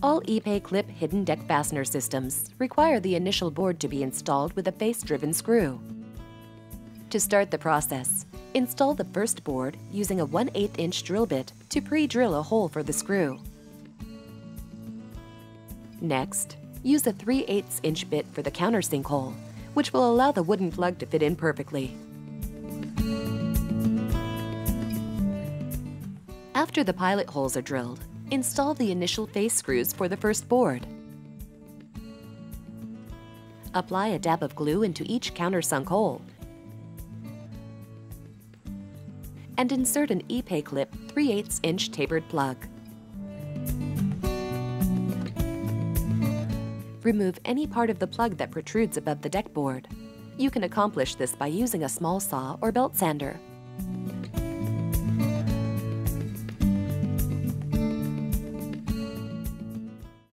All ePay clip hidden deck fastener systems require the initial board to be installed with a face-driven screw. To start the process, install the first board using a 1/8-inch drill bit to pre-drill a hole for the screw. Next, use a 3/8-inch bit for the countersink hole, which will allow the wooden plug to fit in perfectly. After the pilot holes are drilled, install the initial face screws for the first board. Apply a dab of glue into each countersunk hole and insert an ePay clip 3/8-inch tapered plug. Remove any part of the plug that protrudes above the deck board. You can accomplish this by using a small saw or belt sander.